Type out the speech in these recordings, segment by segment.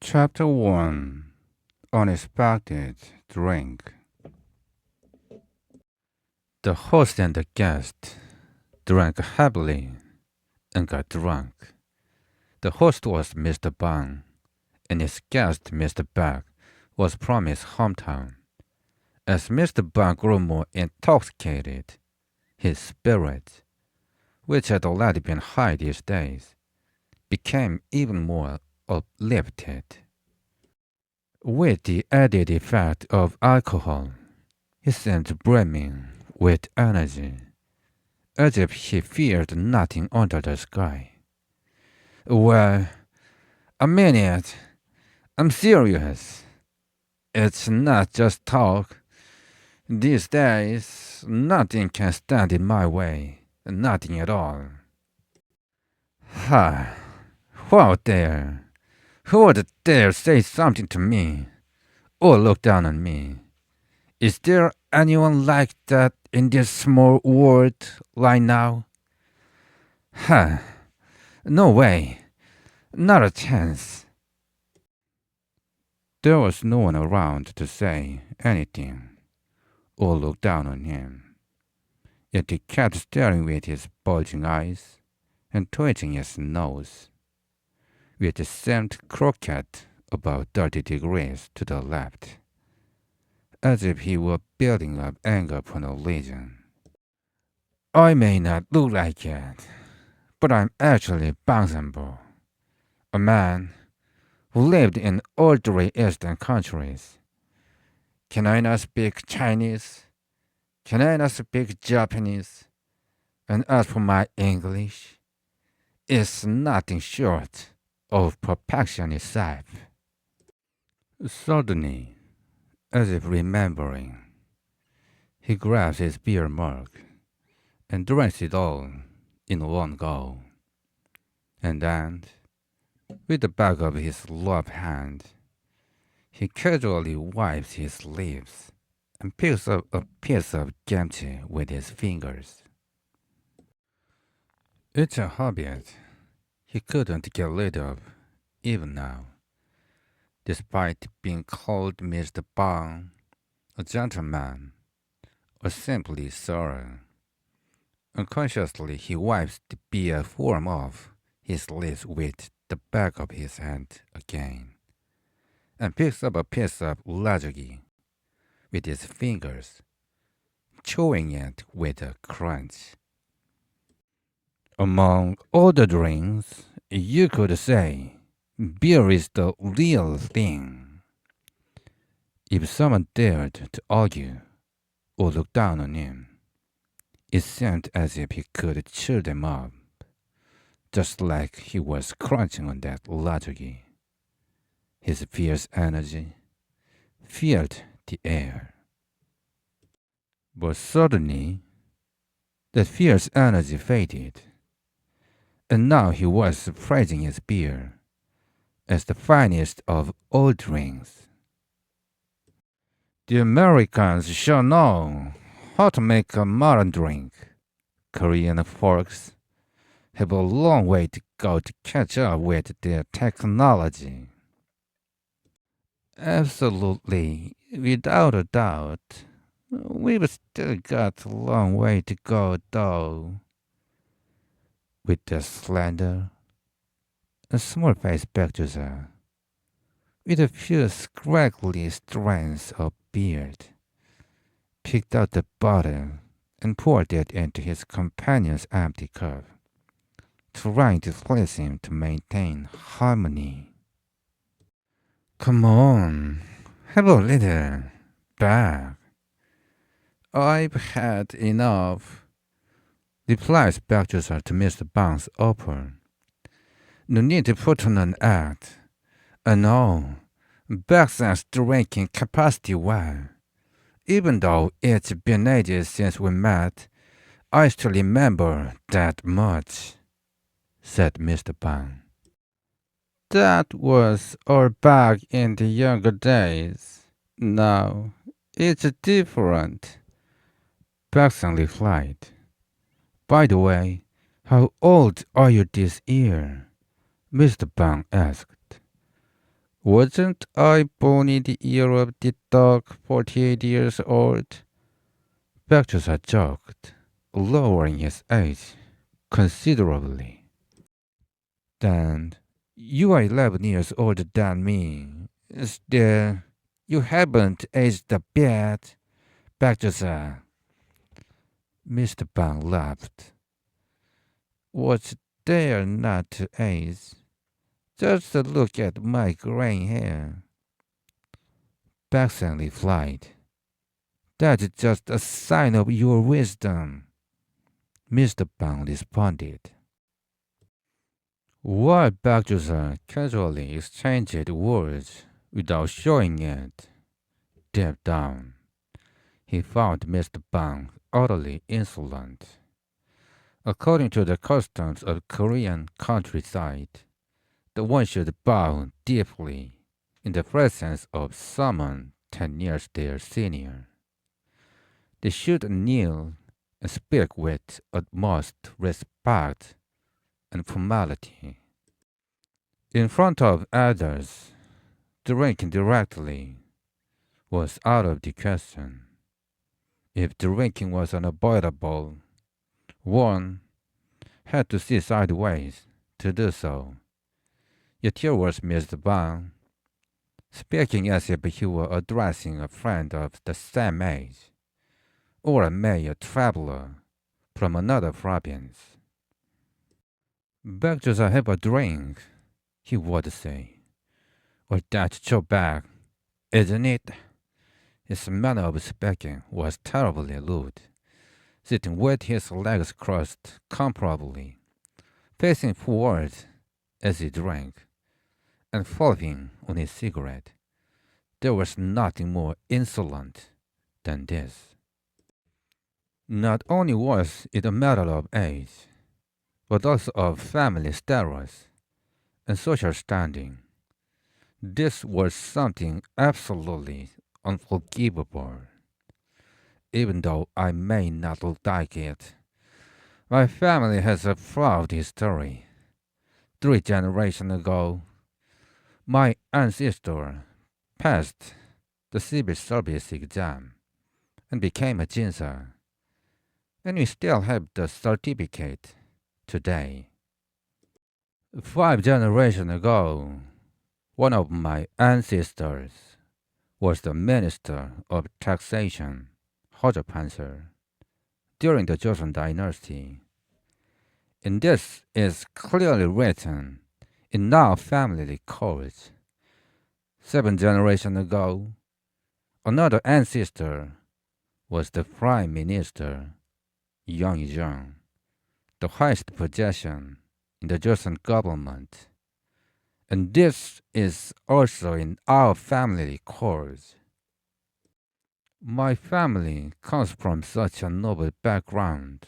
Chapter 1 Unexpected Drink. The host and the guest drank heavily and got drunk. The host was Mr. Bang, and his guest, Mr. Bang, was from his hometown. As Mr. Bang grew more intoxicated, his spirits, which had already been high these days, became even more uplifted. With the added effect of alcohol, he seemed brimming with energy, as if he feared nothing under the sky. Well, a minute, I'm serious. It's not just talk. These days, nothing can stand in my way, nothing at all. Ha! Whoa there! Who would dare say something to me, or look down on me? Is there anyone like that in this small world right now? Ha! No way. Not a chance. There was no one around to say anything, or look down on him. Yet he kept staring with his bulging eyes, and twitching his nose, which seemed crooked about 30 degrees to the left, as if he were building up anger upon a legion. I may not look like it, but I'm actually Bangsambo, a man who lived in all three Eastern countries. Can I not speak Chinese? Can I not speak Japanese? And as for my English, it's nothing short of perfection itself. Suddenly, as if remembering, he grabs his beer mug and drinks it all in one go. And then, with the back of his left hand, he casually wipes his lips and picks up a piece of kimchi with his fingers. It's a habit he couldn't get rid of, even now, despite being called Mr. Bang, a gentleman, or simply Sir. Unconsciously, he wipes the beer foam off his lips with the back of his hand again, and picks up a piece of lajagi with his fingers, chewing it with a crunch. Among all the drinks, you could say beer is the real thing. If someone dared to argue or look down on him, it seemed as if he could cheer them up, just like he was crunching on that lajagi. His fierce energy filled the air. But suddenly, that fierce energy faded, and now he was praising his beer as the finest of all drinks. The Americans sure know how to make a modern drink. Korean folks have a long way to go to catch up with their technology. Absolutely, without a doubt. We've still got a long way to go, though. With the slender, a small-faced Berkshire, with a few scraggly strands of beard, picked out the bottle and poured it into his companion's empty cup, trying to please him to maintain harmony. Come on, have a little back. I've had enough, replies Berkshire to Mr. Bang's offer. No need to put on an act. I know, Berkshire's drinking capacity well. Even though it's been ages since we met, I still remember that much, said Mr. Bang. That was all back in the younger days. Now, it's different, Berkshire replied. By the way, how old are you this year? Mr. Bang asked. Wasn't I born in the year of the dog, 48 years old? Bagjosa joked, lowering his age considerably. Then, you are 11 years older than me. Still, you haven't aged a bit, Bagjosa. Mr. Bang laughed. What's there not to age? Just look at my grey hair. Bagsan replied. That's just a sign of your wisdom, Mr. Bang responded. While Bagjosa casually exchanged words without showing it, deep down, he found Mr. Bang utterly insolent. According to the customs of Korean countryside, the one should bow deeply in the presence of someone 10 years their senior. They should kneel and speak with utmost respect and formality. In front of others, drinking directly was out of the question. If drinking was unavoidable, one had to see sideways to do so. Yet here was Mr. Bang, speaking as if he were addressing a friend of the same age, or a mere traveler from another province. Beg just have a drink, he would say. Or that's so bad, isn't it? His manner of speaking was terribly rude, sitting with his legs crossed comfortably, facing forward as he drank, and puffing on his cigarette. There was nothing more insolent than this. Not only was it a matter of age, but also of family status and social standing. This was something absolutely unforgivable. Even though I may not look like it, my family has a proud history. 3 generations ago, my ancestor passed the civil service exam and became a jinsa, and we still have the certificate today. 5 generations ago, one of my ancestors was the Minister of Taxation, Hojopanser, during the Joseon Dynasty. And this is clearly written in our family records. 7 generations ago, another ancestor was the Prime Minister, Yang Yijong, the highest position in the Joseon government. And this is also in our family records. My family comes from such a noble background.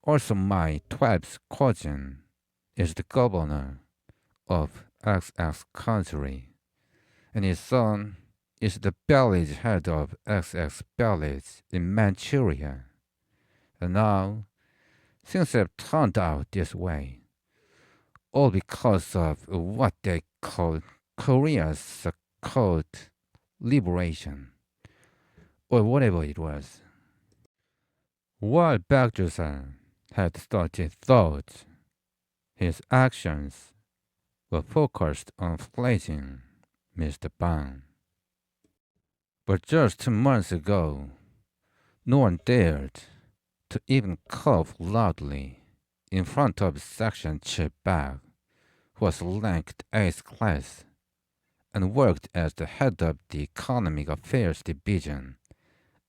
Also, my 12th cousin is the governor of XX country, and his son is the village head of XX village in Manchuria. And now, things have turned out this way, all because of what they call Korea's called liberation, or whatever it was. While Park Joo-san had started thoughts, his actions were focused on pleasing Mr. Bang. But just 2 months ago, no one dared to even cough loudly in front of Section Chae Man, who was ranked 8th class and worked as the head of the Economic Affairs Division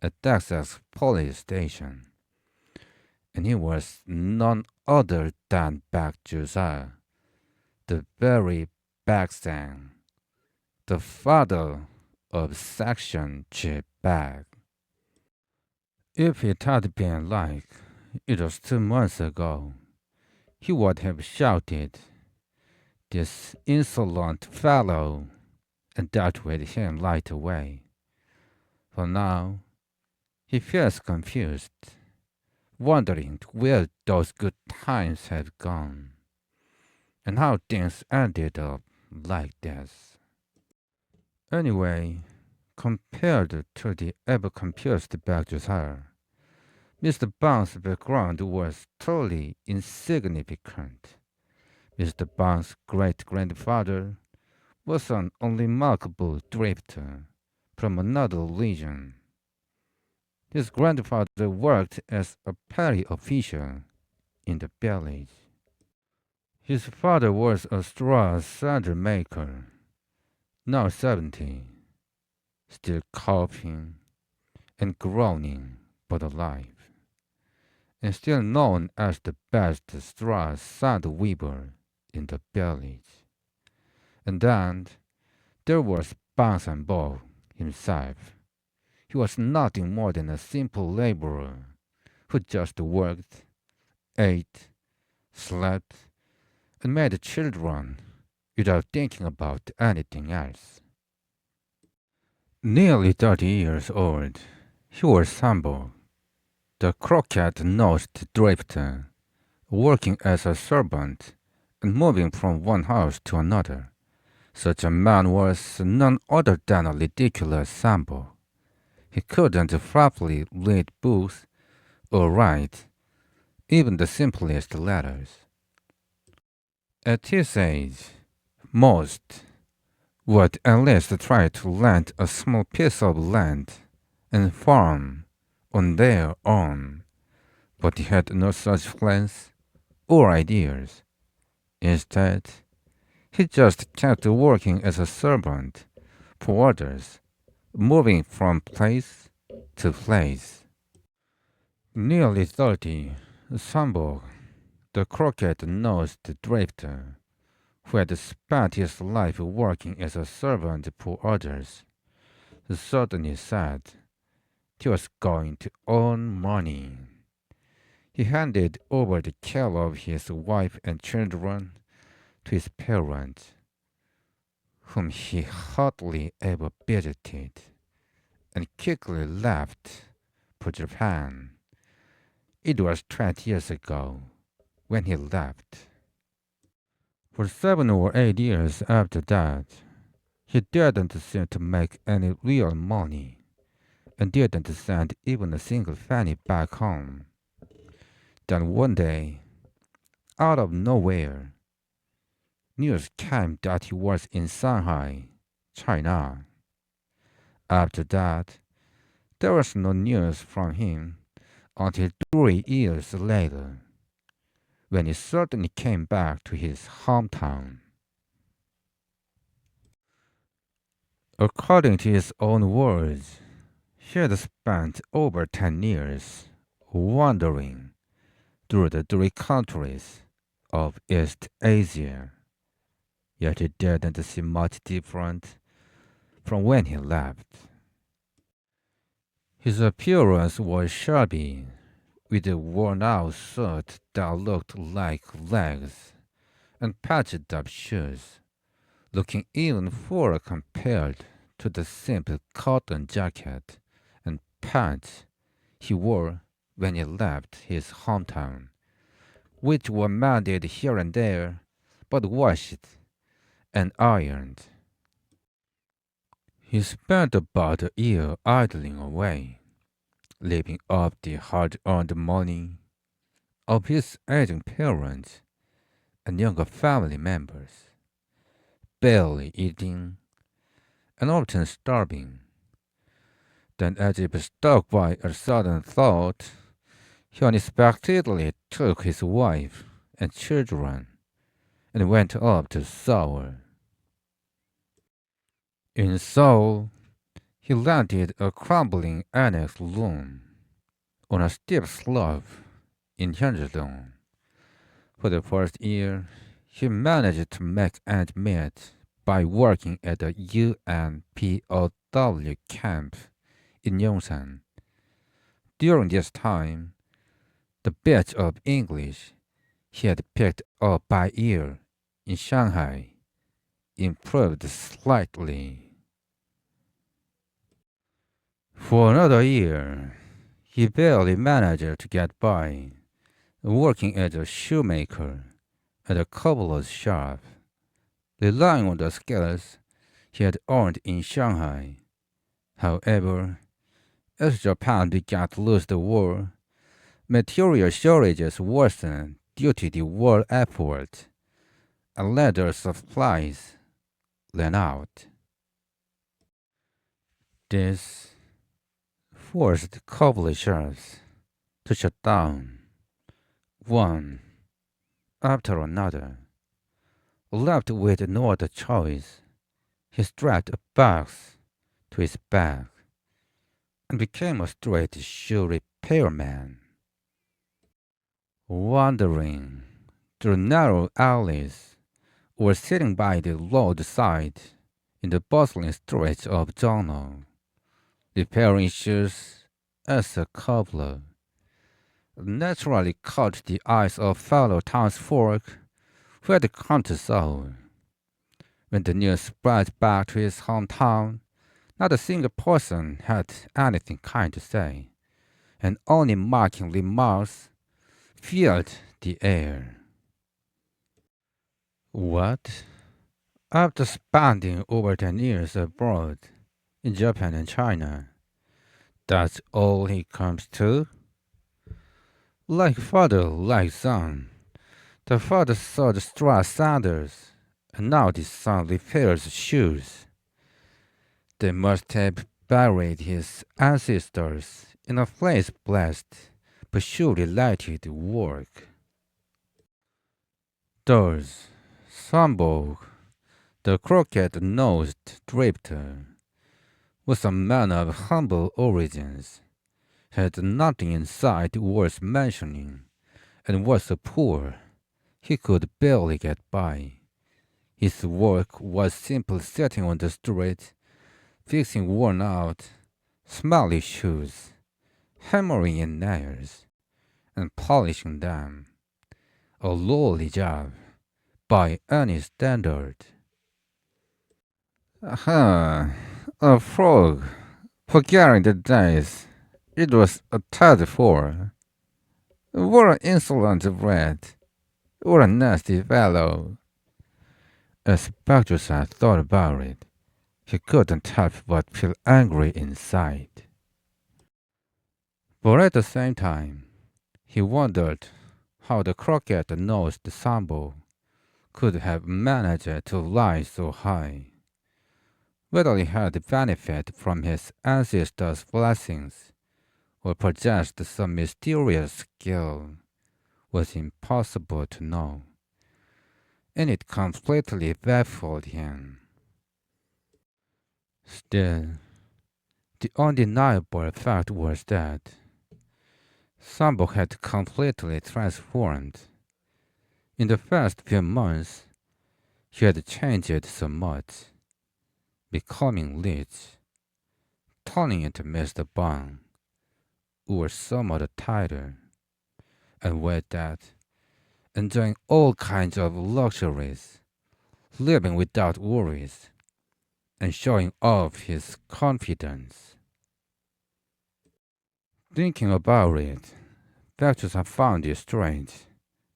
at Texas Police Station. And he was none other than Park Joo-sa, the very Baksang, the father of Section Chae Man. If it had been like it was 2 months ago, he would have shouted, "This insolent fellow," and dealt with him right away. For now, he feels confused, wondering where those good times have gone, and how things ended up like this. Anyway, compared to the ever-confused Baek Mr. Bang's background was totally insignificant. Mr. Bang's great-grandfather was an unremarkable drifter from another region. His grandfather worked as a petty official in the village. His father was a straw saddle maker, now 70, still coughing and groaning but alive, and still known as the best straw saddle weaver in the village. And then there was Bangsanbo himself. He was nothing more than a simple laborer who just worked, ate, slept, and made children without thinking about anything else. Nearly 30 years old, he was Sambo, the crooked-nosed drifter, working as a servant and moving from one house to another. Such a man was none other than a ridiculous Sambo. He couldn't properly read books or write even the simplest letters. At his age, most would at least try to rent a small piece of land and farm on their own, but he had no such plans or ideas. Instead, he just kept working as a servant for others, moving from place to place. Nearly 30, Sambo, the crooked-nosed drifter, who had spent his life working as a servant for others, suddenly said he was going to earn money. He handed over the care of his wife and children to his parents, whom he hardly ever visited, and quickly left for Japan. It was 20 years ago when he left. For 7 or 8 years after that, he didn't seem to make any real money and didn't send even a single penny back home. Then one day, out of nowhere, news came that he was in Shanghai, China. After that, there was no news from him until 3 years later, when he suddenly came back to his hometown. According to his own words, he had spent over 10 years wandering through the 3 countries of East Asia, yet it didn't seem much different from when he left. His appearance was shabby, with a worn-out shirt that looked like legs, and patched-up shoes, looking even poorer compared to the simple cotton jacket and pants he wore when he left his hometown, which were mended here and there, but washed and ironed. He spent about a year idling away, living off the hard-earned money of his aging parents and younger family members, barely eating and often starving. Then, as if struck by a sudden thought, he unexpectedly took his wife and children and went up to Seoul. In Seoul, he rented a crumbling annex room on a steep slope in Hyunjidong. For the first year, he managed to make ends meet by working at a UNPOW camp in Yongsan. During this time, the bit of English he had picked up by ear in Shanghai improved slightly. For another year, he barely managed to get by, working as a shoemaker at a cobbler's shop, relying on the skills he had earned in Shanghai. However, as Japan began to lose the war, material shortages worsened due to the war effort, and leather supplies ran out. This forced publishers to shut down, one after another. Left with no other choice, he strapped a box to his back and became a straight shoe repairman. Wandering through narrow alleys or sitting by the roadside in the bustling streets of Zhongnou, repairing shoes as a cobbler naturally caught the eyes of fellow townsfolk who had come to Seoul. When the news spread back to his hometown, not a single person had anything kind to say, and only mocking remarks filled the air. What? After spending over 10 years abroad in Japan and China, that's all he comes to? Like father, like son. The father sold straw sandals, and now the son repairs shoes. They must have buried his ancestors in a place blessed but shoe-related work. Thus, Sambo, the crooked-nosed drifter, was a man of humble origins, had nothing in sight worth mentioning, and was so poor he could barely get by. His work was simply sitting on the street, fixing worn-out, smelly shoes, hammering in nails, and polishing them. A lowly job, by any standard. A frog, forgetting the days it was a tad for. What an insolent brat, what a nasty fellow. As Bagdusa thought about it, he couldn't help but feel angry inside. But at the same time, he wondered how the crooked-nosed Sambo could have managed to rise so high. Whether he had benefited from his ancestors' blessings or possessed some mysterious skill was impossible to know, and it completely baffled him. Still, the undeniable fact was that Sambo had completely transformed. In the first few months, he had changed so much, becoming rich, turning into Mr. Bang, or some other title, and with that, enjoying all kinds of luxuries, living without worries, and showing off his confidence. Thinking about it, Bectus found it strange,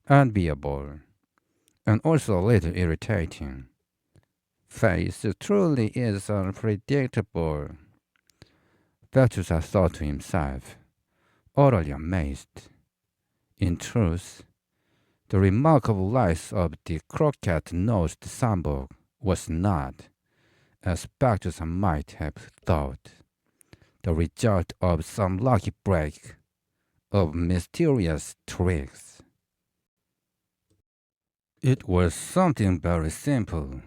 enviable, and also a little irritating. Face truly is unpredictable, Bectus thought to himself, utterly amazed. In truth, the remarkable rise of the crooked-nosed Sambo was not, as Bectus might have thought, the result of some lucky break of mysterious tricks. It was something very simple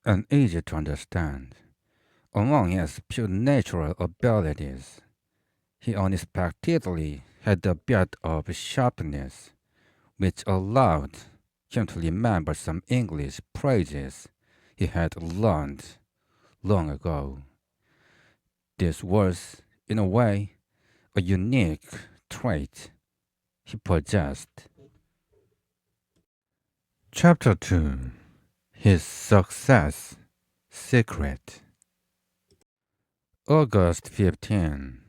and easy to understand. Among his pure natural abilities, he unexpectedly had a bit of sharpness, which allowed him to remember some English phrases he had learned long ago. This was, in a way, a unique trait he possessed. Chapter 2. His Success Secret. August 15,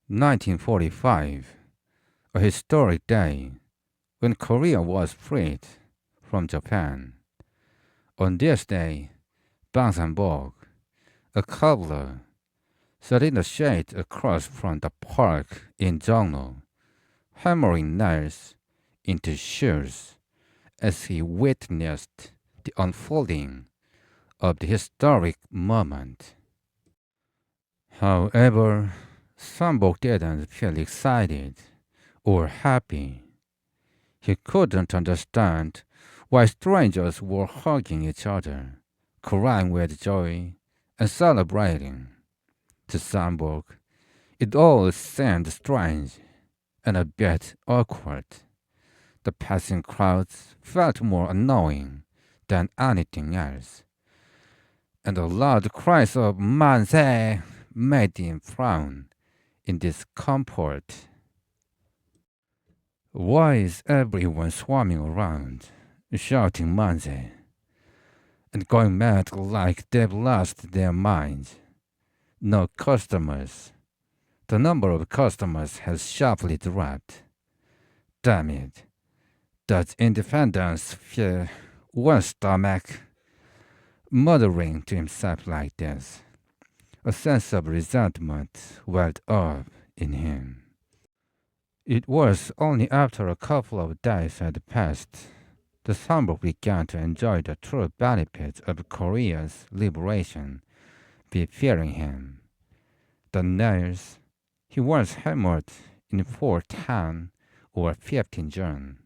1945, a historic day when Korea was freed from Japan. On this day, Bang San-bok, a cobbler, sat in the shade across from the park in Jongno, hammering nails into shoes as he witnessed the unfolding of the historic moment. However, Sambok didn't feel excited or happy. He couldn't understand why strangers were hugging each other, crying with joy, and celebrating. To Sambok, it all seemed strange and a bit awkward. The passing crowds felt more annoying than anything else, and the loud cries of Manze made him frown in discomfort. Why is everyone swarming around, shouting Manze, and going mad like they've lost their minds? No customers. The number of customers has sharply dropped. Damn it. Does independence fear one stomach? Muttering to himself like this, a sense of resentment welled up in him. It was only after a couple of days had passed that Sambok began to enjoy the true benefits of Korea's liberation befitting him. The nails he once hammered in 410 or 15 June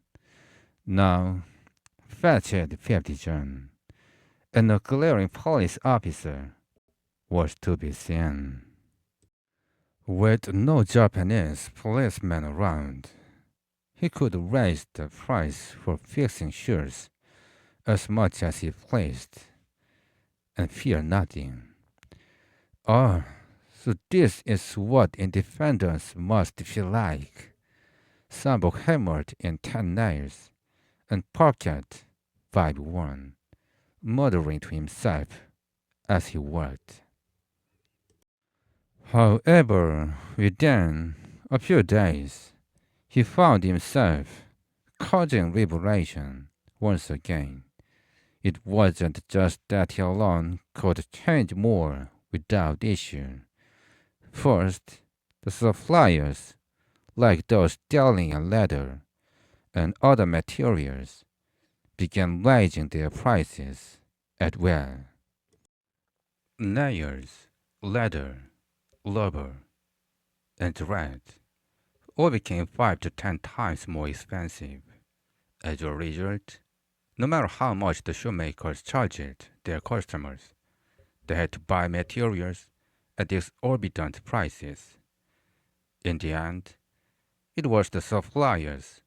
now fetched 50 June, and a glaring police officer was to be seen. With no Japanese policeman around, he could raise the price for fixing shoes as much as he pleased and fear nothing. Oh, so this is what independence must feel like. Sambok hammered in 10 nails and pocket 5-1, muttering to himself as he worked. However, within a few days, he found himself causing liberation once again. It wasn't just that he alone could change more without issue. First, the suppliers, like those dealing in leather and other materials, began raising their prices as well. Nails, leather, rubber, and thread all became 5 to 10 times more expensive. As a result, no matter how much the shoemakers charged their customers, they had to buy materials at exorbitant prices. In the end, it was the suppliers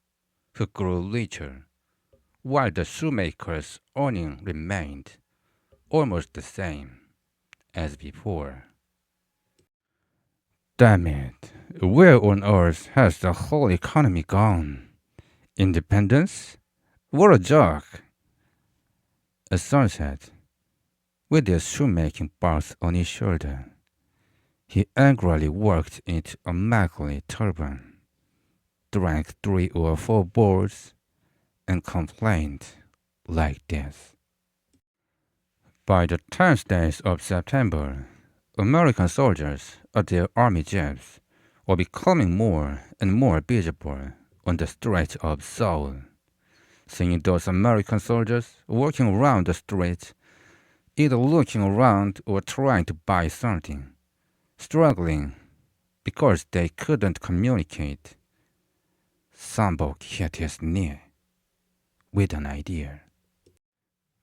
who grew richer, while the shoemakers' earning remained almost the same as before. Damn it, where on earth has the whole economy gone? Independence? What a joke! At sunset, with his shoemaking box on his shoulder, he angrily worked into a Macaulay turban, drank 3 or 4 boards, and complained like this. By the 10th days of September, American soldiers at their army jobs were becoming more and more visible on the streets of Seoul. Seeing those American soldiers walking around the streets, either looking around or trying to buy something, struggling because they couldn't communicate, Sambok hit his knee with an idea.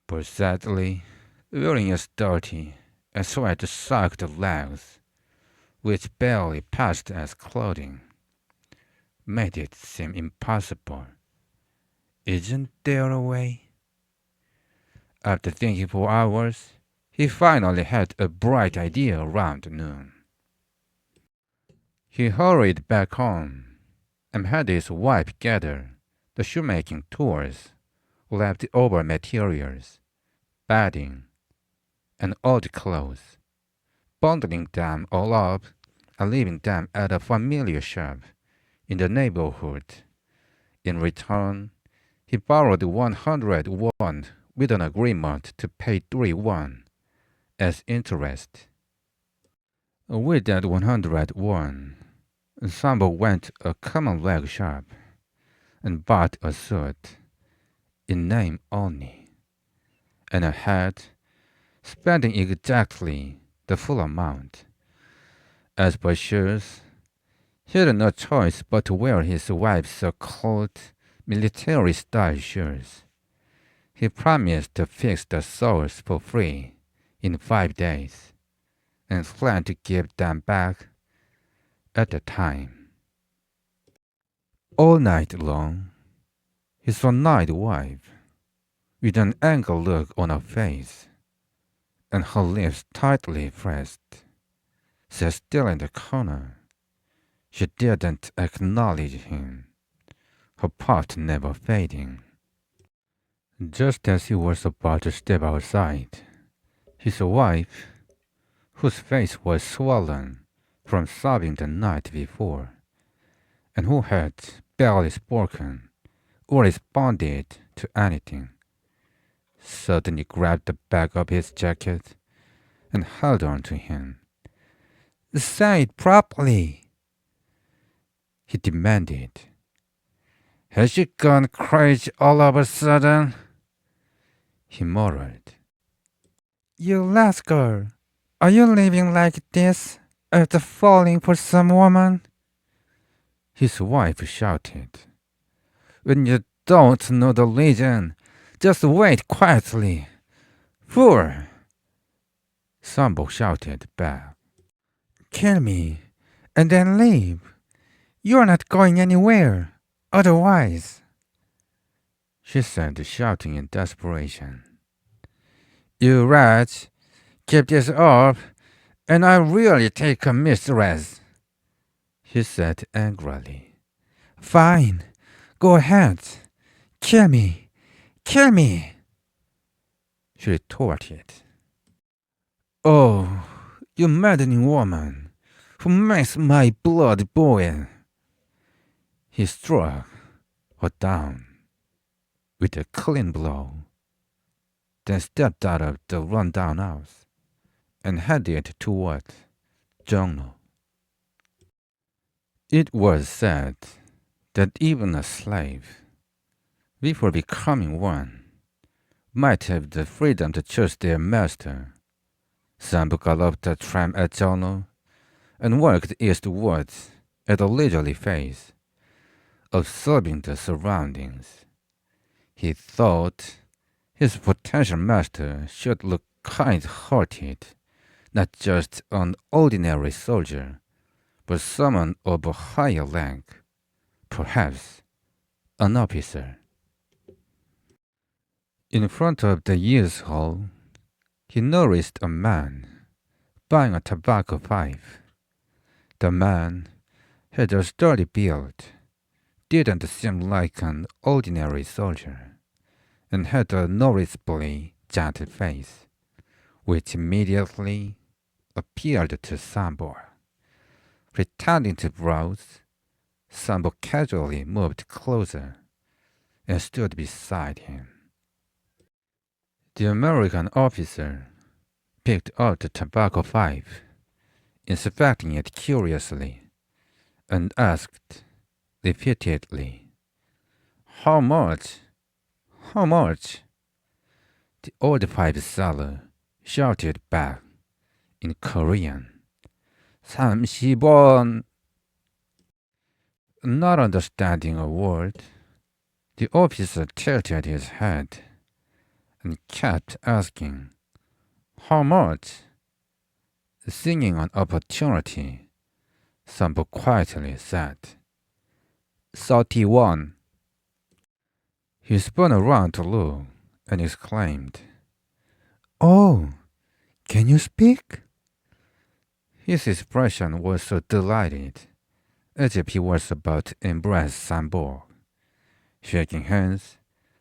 But sadly, wearing his dirty and sweat-soaked legs, which barely passed as clothing, made it seem impossible. Isn't there a way? After thinking for hours, he finally had a bright idea around noon. He hurried back home and had his wife gather the shoemaking tools, leftover materials, bedding, and old clothes, bundling them all up and leaving them at a familiar shop in the neighborhood. In return, he borrowed 100 won with an agreement to pay 3 won as interest. With that 100 won, Sambo went a common leg shop and bought a suit in name only and a hat, spending exactly the full amount. As for shoes, he had no choice but to wear his wife's so-called military-style shoes. He promised to fix the soles for free in 5 days and planned to give them back at the time. All night long, his one-eyed wife, with an angry look on her face and her lips tightly pressed, sat still in the corner. She didn't acknowledge him, her pout never fading. Just as he was about to step outside, his wife, whose face was swollen from sobbing the night before, and who had barely spoken or responded to anything, suddenly grabbed the back of his jacket and held on to him. "Say it properly," he demanded. "Has she gone crazy all of a sudden?" he muttered. "You rascal! Are you living like this after falling for some woman?" his wife shouted. "When you don't know the reason, just wait quietly. Fool!" Sambo shouted back. "Kill me, and then leave. You're not going anywhere, otherwise," she said, shouting in desperation. "You rats, keep this up, and I'll really take a mistress," he said angrily. "Fine, go ahead. Kill me, kill me," she retorted. "Oh, you maddening woman, who makes my blood boil." He struck her down with a clean blow, then stepped out of the rundown house and headed toward Jongno. It was said that even a slave, before becoming one, might have the freedom to choose their master. Sambo got off the tram at Jongno and walked eastwards at a leisurely pace, observing the surroundings. He thought his potential master should look kind-hearted, not just an ordinary soldier, but someone of a higher rank, perhaps an officer. In front of the youth hall, he noticed a man buying a tobacco pipe. The man had a sturdy build, didn't seem like an ordinary soldier, and had a noticeably gentle face, which immediately appealed to Sambo. Pretending to browse, Sambo casually moved closer and stood beside him. The American officer picked up the tobacco pipe, inspecting it curiously, and asked repeatedly, "How much? How much?" The old pipe seller shouted back in Korean, 30원. Not understanding a word, the officer tilted his head and kept asking, "How much?" Seeing an opportunity, Sambo quietly said, 31. He spun around to look and exclaimed, "Oh, can you speak?" His expression was so delighted, as if he was about to embrace Sambo, shaking hands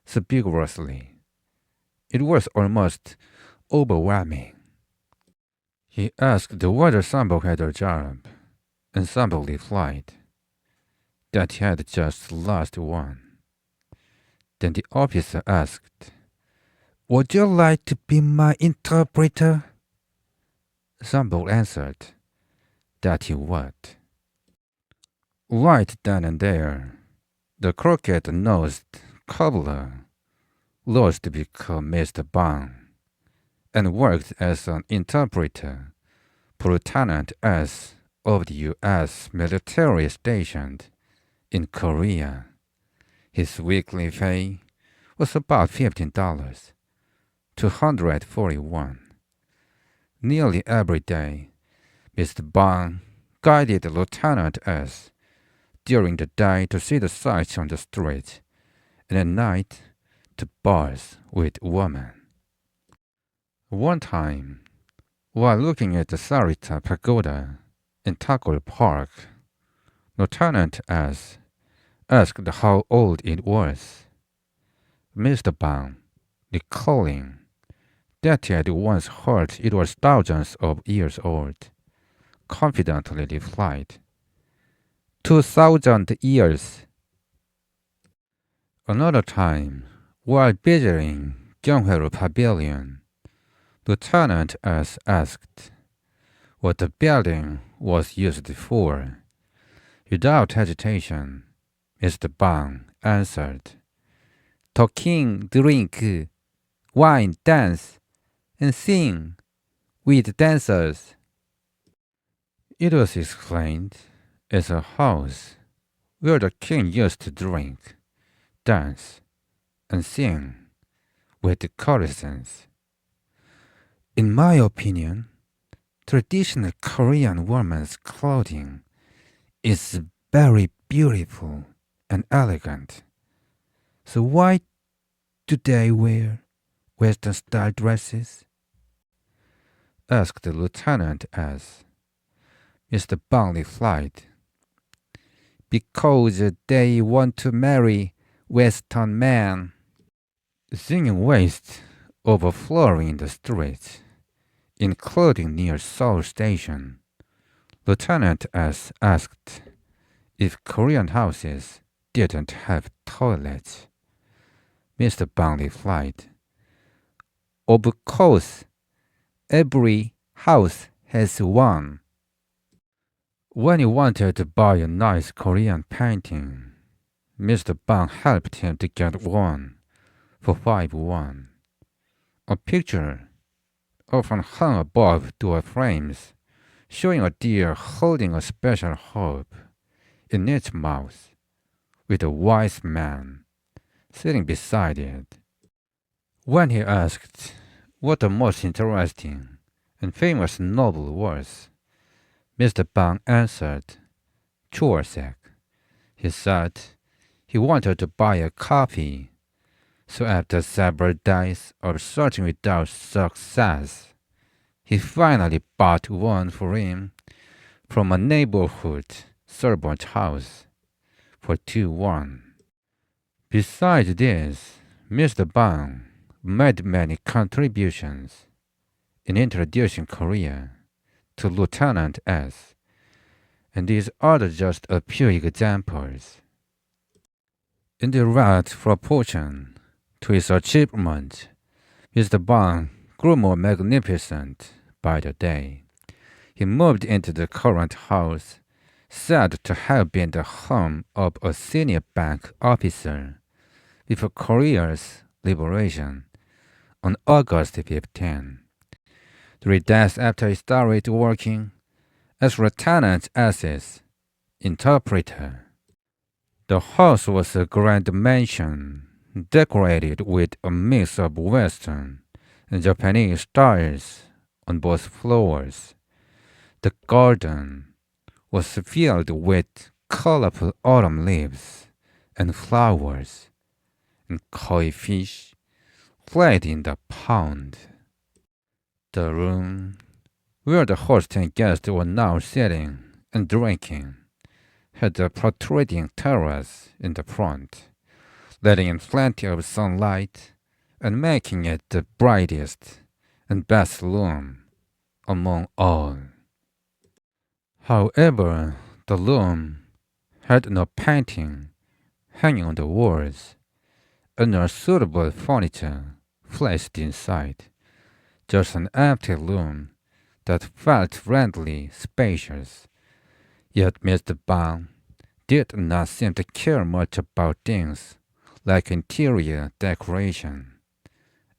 so vigorously. It was almost overwhelming. He asked whether Sambo had a job, and Sambo replied that he had just lost one. Then the officer asked, "Would you like to be my interpreter?" Sambo answered that he would. Right then and there, the crooked-nosed cobbler rose to become Mr. Bang and worked as an interpreter for Lieutenant S of the U.S. military stationed in Korea. His weekly pay was about $15, 241. Nearly every day, Mr. Bang guided Lieutenant S during the day to see the sights on the street, and at night to bars with women. One time, while looking at the Sarita Pagoda in Takol Park, Lieutenant S asked how old it was. Mr. Bang, recalling that he had once heard it was thousands of years old, confidently replied, 2,000 years. Another time, while visiting Gyeongharu Pavilion, Lieutenant S asked what the building was used for. Without hesitation, Mr. Bang answered, talking, drink, wine, dance, and sing with dancers. It was explained as a house where the king used to drink, dance, and sing with the courtesans. In my opinion, traditional Korean women's clothing is very beautiful and elegant. So why do they wear Western-style dresses? Asked the Lieutenant S. Mr. Bang replied, because they want to marry Western men. Singing waste overflowing in the streets, including near Seoul Station, Lieutenant S asked if Korean houses didn't have toilets. Mr. Bang replied, of course, every house has one. When he wanted to buy a nice Korean painting, Mr. Bang helped him to get one for 5 won. A picture often hung above door frames, showing a deer holding a special herb in its mouth, with a wise man sitting beside it. When he asked what the most interesting and famous novel was, Mr. Bang answered, Chuosek. He said he wanted to buy a copy, so after several days of searching without success, he finally bought one for him from a neighborhood servant house for 2 won. Besides this, Mr. Bang made many contributions in introducing Korea to Lieutenant S, and these are just a few examples. In direct proportion to his achievement, Mr. Bang grew more magnificent by the day. He moved into the current house, said to have been the home of a senior bank officer before Korea's liberation on August 15. 3 days after he started working as Lieutenant S's interpreter. The house was a grand mansion decorated with a mix of Western and Japanese styles on both floors. The garden was filled with colorful autumn leaves and flowers, and koi fish played in the pond. The room where the host and guests were now sitting and drinking had a protruding terrace in the front, letting in plenty of sunlight and making it the brightest and best room among all. However, the room had no painting hanging on the walls and no suitable furniture placed inside, just an empty room that felt friendly, spacious, Yet Mr. Bang did not seem to care much about things like interior decoration.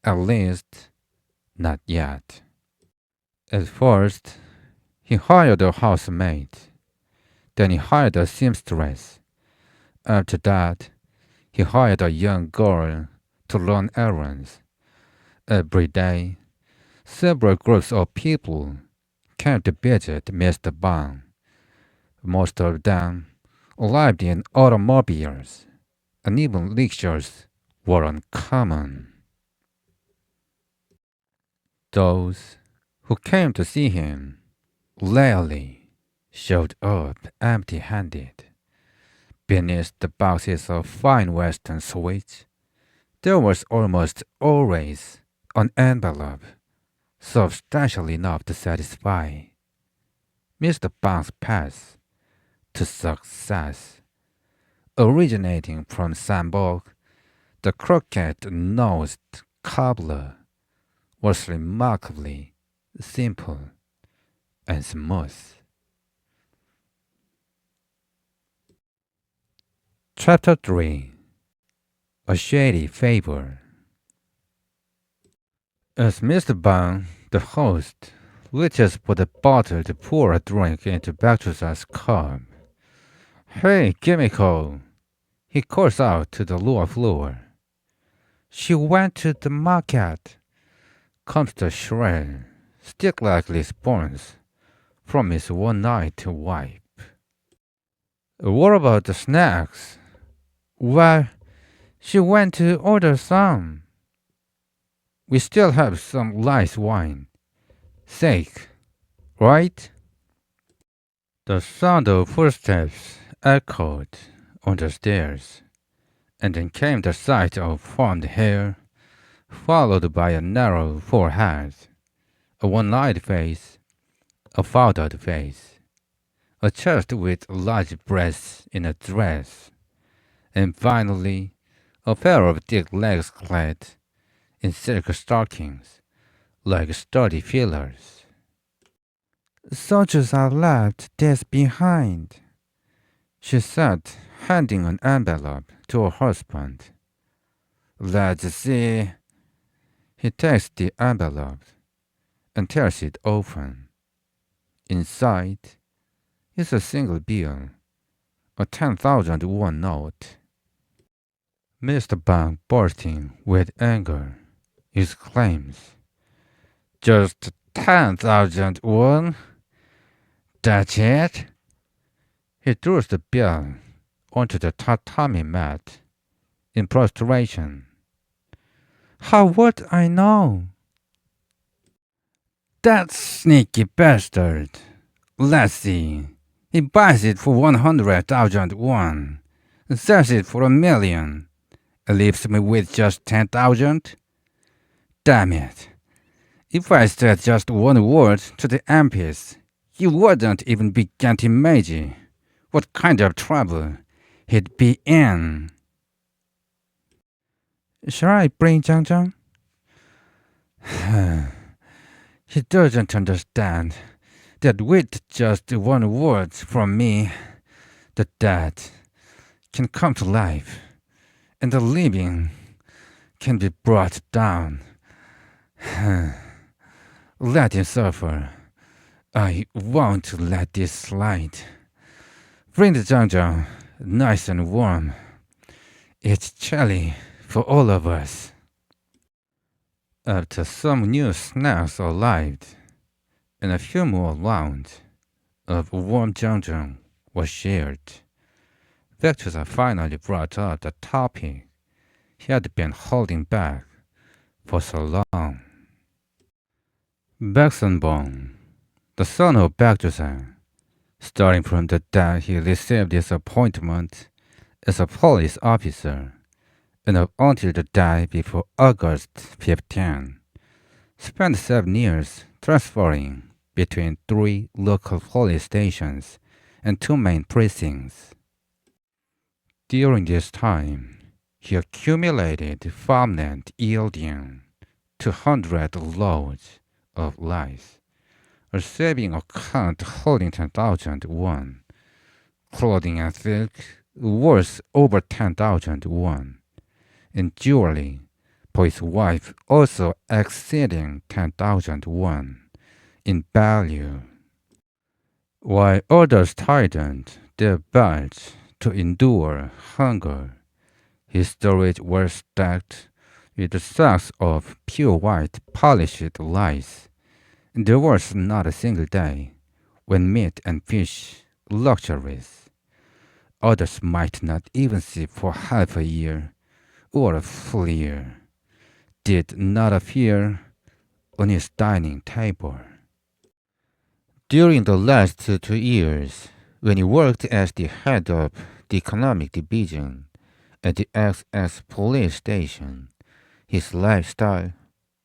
At least, not yet. At first, he hired a housemaid. Then he hired a seamstress. After that, he hired a young girl to run errands. Every day, several groups of people came to visit Mr. Bang. Most of them arrived in automobiles, and even rickshaws were uncommon. Those who came to see him rarely showed up empty-handed. Beneath the boxes of fine Western sweets, there was almost always an envelope substantial enough to satisfy Mr. Bang's path to success. Originating from Sambok, the crooked-nosed cobbler was remarkably simple and smooth. Chapter 3. A Shady Favor. As Mr. Bang, the host, reaches for the bottle to pour a drink into Bacchusa's cup. "Hey, Kimiko!" he calls out to the lower floor. "She went to the market," comes the shrill, stick-like response from his one-eyed wife. "What about the snacks?" "Well, she went to order some. We still have some rice wine. Sake, right?" The sound of footsteps echoed on the stairs, and then came the sight of formed hair, followed by a narrow forehead, a one-eyed face, a powdered face, a chest with large breasts in a dress, and finally a pair of thick legs clad in silk stockings, like sturdy fillers. "Soldiers are left this behind," she said, handing an envelope to her husband. "Let's see." He takes the envelope and tears it open. Inside is a single bill, a 10,000 won note. Mr. Bang, bursting with anger, exclaims, "Just 10,000 won? That's it?" He throws the bill onto the tatami mat in prostration. "How would I know?" "That sneaky bastard. Let's see. He buys it for 100,000 won, sells it for 1,000,000, and leaves me with just 10,000? Damn it. If I said just one word to the MPs, he wouldn't even begin to imagine what kind of trouble he'd be in." "Shall I bring Zhang Zhang?" "He doesn't understand that with just one word from me, the dead can come to life, and the living can be brought down. Let him suffer. I won't let this slide. Bring the Zhang Zhang nice and warm. It's chilly for all of us." After some new snacks arrived, and a few more rounds of warm Zhang Zhang was shared, Victor finally brought up the topic he had been holding back for so long. Baxenbong, the son of Baekdusan, starting from the day he received his appointment as a police officer, and up until the day before August 15, spent 7 years transferring between 3 local police stations and 2 main precincts. During this time, he accumulated farmland yielding 200 loads of rice, a saving account holding 10,000 won clothing and silk worth over 10,000 won, and jewelry for his wife also exceeding 10,000 won in value, while others tightened their belts to endure hunger. His storage was stacked with sacks of pure white polished rice. There was not a single day when meat and fish luxuries. Others might not even see for half a year or a full year, did not appear on his dining table. During the last 2 years, when he worked as the head of the economic division at the XX police station, his lifestyle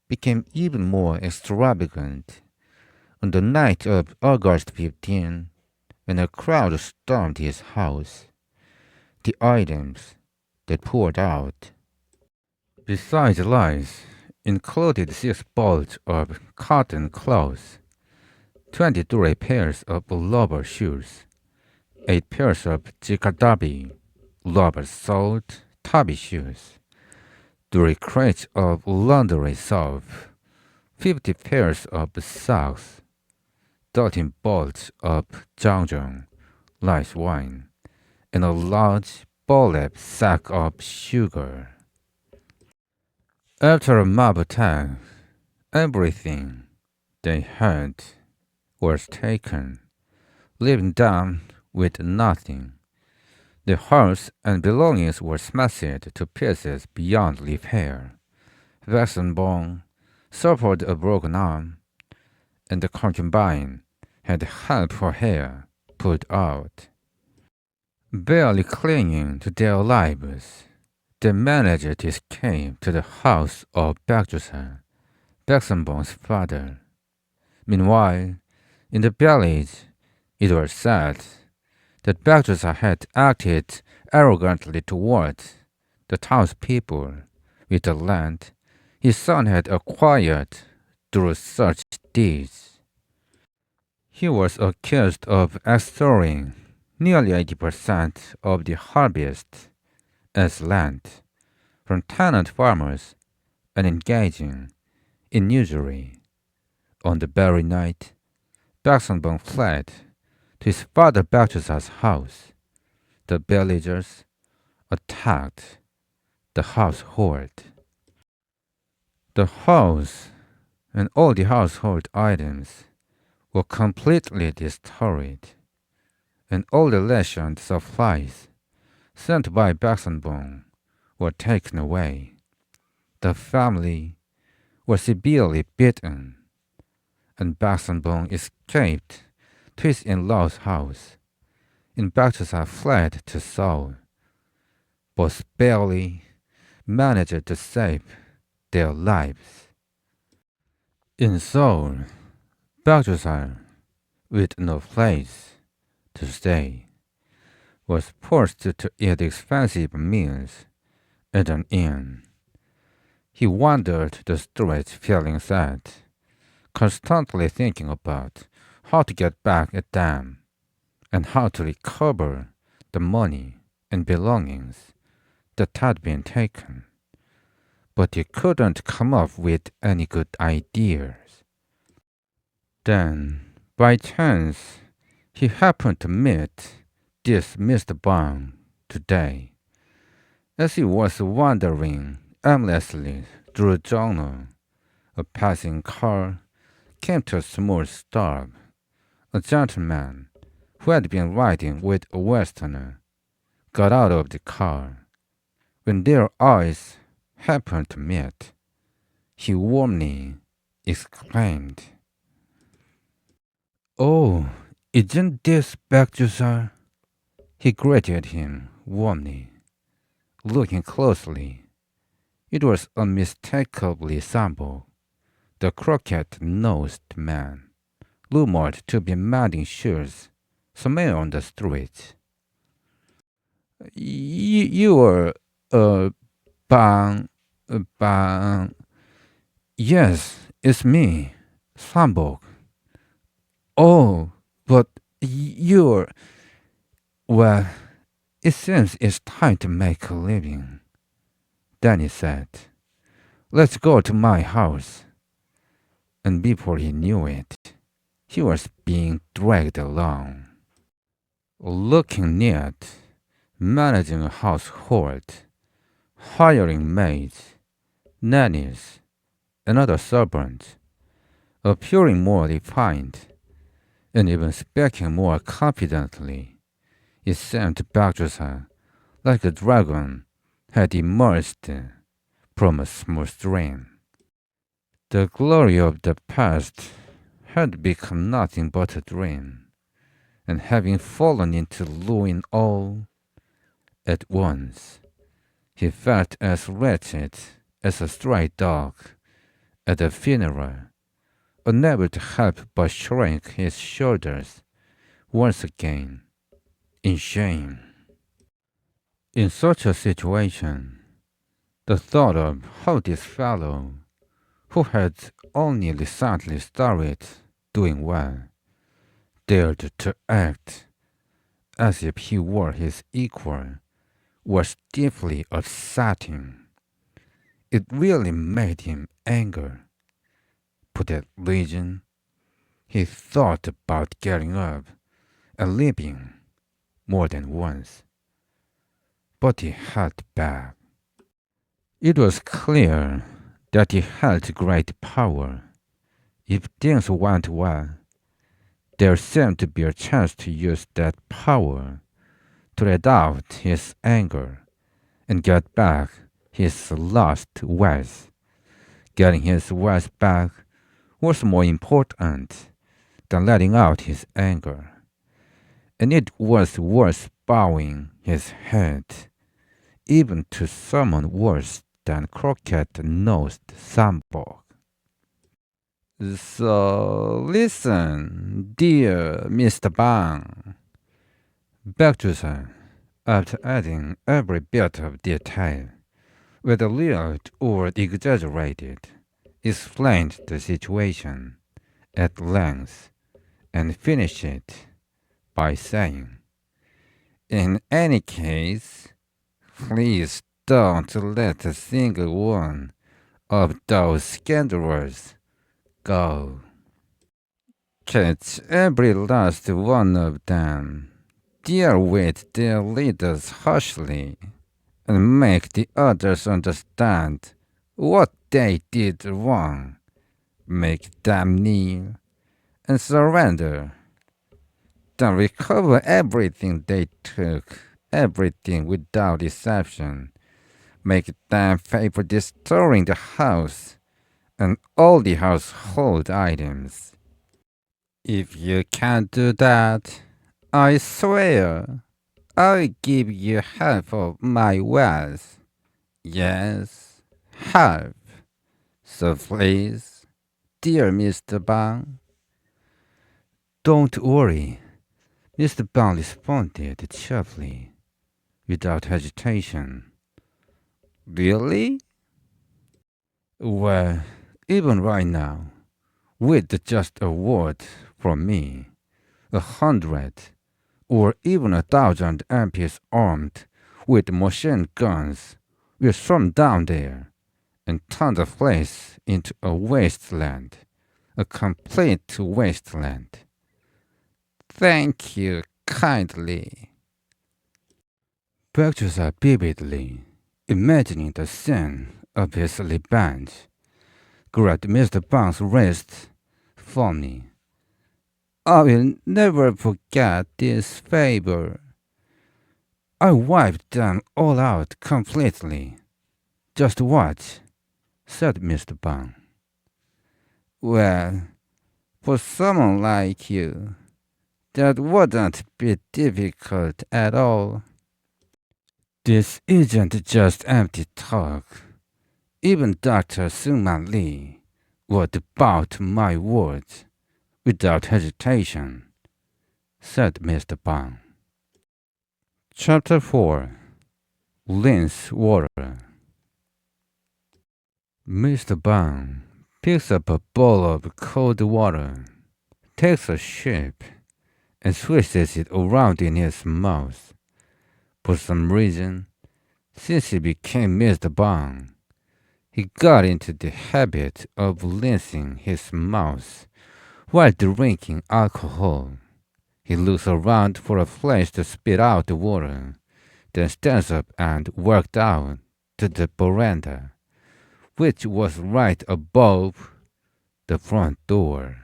became even more extravagant. On the night of August 15, when a crowd stormed his house, the items that poured out, besides rice, included 6 bolts of cotton clothes, 23 pairs of rubber shoes, 8 pairs of jikadabi, rubber-soled tabi shoes, 3 crates of laundry soap, 50 pairs of socks, 13 bottles of Zhangzhong rice wine, and a large bullet sack of sugar. After a mob attack, everything they had was taken, leaving them with nothing. The house and belongings were smashed to pieces beyond repair. Bang suffered a broken arm, and the concubine had half her hair pulled out. Barely clinging to their lives, they managed to escape to the house of Bakjusa, Bang's father. Meanwhile, in the village, it was said that Bakjusa had acted arrogantly towards the townspeople with the land his son had acquired through such deeds. He was accused of extorting nearly 80% of the harvest as land from tenant farmers and engaging in usury. On the very night, Bang fled to his father Bakjusa's house. The villagers attacked the household. The house and all the household items were completely destroyed, and all the rationed supplies sent by Bang were taken away. The family was severely beaten, and Bang escaped to his in-law's house, and Bakjusa fled to Seoul. Both barely managed to save their lives. In Seoul, Bakjusa, with no place to stay, was forced to eat expensive meals at an inn. He wandered the streets feeling sad, constantly thinking about how to get back at them and how to recover the money and belongings that had been taken. But he couldn't come up with any good ideas. Then, by chance, he happened to meet this Mr. Bang today. As he was wandering aimlessly through Zhongno, a passing car came to a small stop. A gentleman who had been riding with a Westerner got out of the car. When their eyes happened to meet, he warmly exclaimed, "Oh, isn't this Bakjusa?" He greeted him warmly. Looking closely, it was unmistakably Sambo, the crooked-nosed man, rumored to be mending shoes somewhere on the street. "You're Bang, Bang." "Yes, it's me, Sambo." "Oh, but you're..." Well, it seems it's time to make a living, Danny said. Let's go to my house. And before he knew it, he was being dragged along. Looking neat, managing a household, hiring maids, nannies, and other servants, appearing more refined, and even speaking more confidently, it seemed back to her like a dragon had emerged from a smooth dream. The glory of the past had become nothing but a dream, and having fallen into ruin all at once, he felt as wretched as a stray dog at a funeral, unable to help but shrink his shoulders once again in shame. In such a situation, the thought of how this fellow, who had only recently started doing well, dared to act as if he were his equal, was deeply upsetting. It really made him angry. For that reason, he thought about getting up and leaving more than once. But he held back. It was clear that he held great power. If things went well, there seemed to be a chance to use that power to let out his anger and get back his lost wealth. Getting his wealth back was more important than letting out his anger, and it was worth bowing his head even to someone worse than crooked-nosed Sambo. So listen, dear Mr. Bang, Bergdorf, after adding every bit of detail, whether real or exaggerated, explained the situation at length and finished it by saying, "In any case, please don't let a single one of those scoundrels go. Catch every last one of them, deal with their leaders harshly, and make the others understand what they did wrong. Make them kneel and surrender. Then recover everything they took, everything without exception. Make them pay for destroying the house and all the household items. If you can't do that, I swear I'll give you half of my wealth. Yes, half. So please, dear Mr. Bang." "Don't worry," Mr. Bang responded cheerfully, without hesitation. "Really?" "Well, even right now, with just a word from me, 100 or even 1,000 MPs armed with machine guns will storm down there and turn the place into a wasteland, a complete wasteland. Thank you kindly." Pictures vividly, imagining the scene of his revenge, grabbed Mr. Bang's wrist firmly. "I will never forget this favor. I wiped them all out completely. Just watch," said Mr. Bang. "Well, for someone like you, that wouldn't be difficult at all." "This isn't just empty talk. Even Dr. Sungman Lee would bow to my words without hesitation," said Mr. Bang. Chapter 4. Rinse Water. Mr. Bang picks up a bowl of cold water, takes a sip, and twisted it around in his mouth. For some reason, since he became Mr. Bang, he got into the habit of rinsing his mouth while drinking alcohol. He looks around for a place to spit out the water, then stands up and walked out to the veranda, which was right above the front door.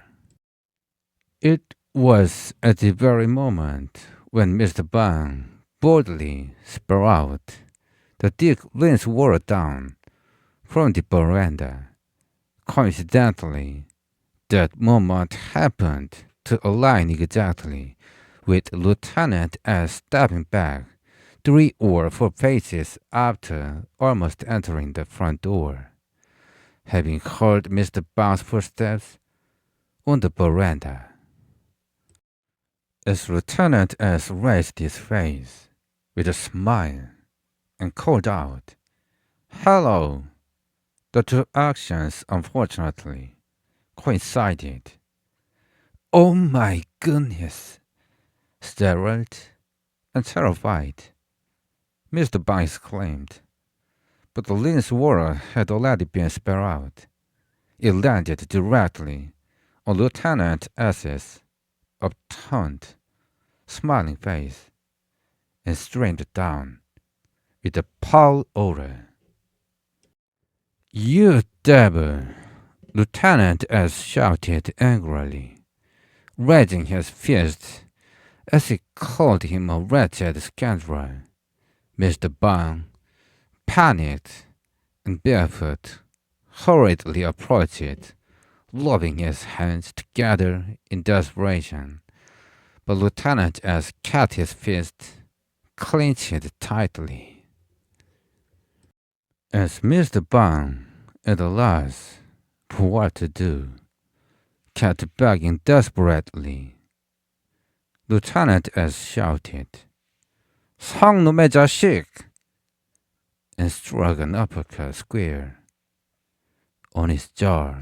It was at the very moment when Mr. Bang boldly spat out the thick rinse water down from the veranda. Coincidentally, that moment happened to align exactly with Lieutenant S stepping back 3 or 4 paces after almost entering the front door, having heard Mr. Bang's footsteps on the veranda. As Lieutenant S raised his face with a smile and called out, "Hello!" The two actions, unfortunately, coincided. "Oh my goodness!" Startled and terrified, Mr. Bang exclaimed. But the lens water had already been spat out. It landed directly on Lieutenant S's upturned, smiling face and streamed down with a foul odor. "You devil!" Lieutenant S shouted angrily, raising his fist as he called him a wretched scoundrel. Mr. Bang, panicked and barefoot, hurriedly approached it, rubbing his hands together in desperation. But Lieutenant S kept his fist clenched tightly. As Mr. Bang, at a loss for what to do, kept begging desperately, Lieutenant S shouted, "성놈의 자식!" and struck an uppercut square on his jaw.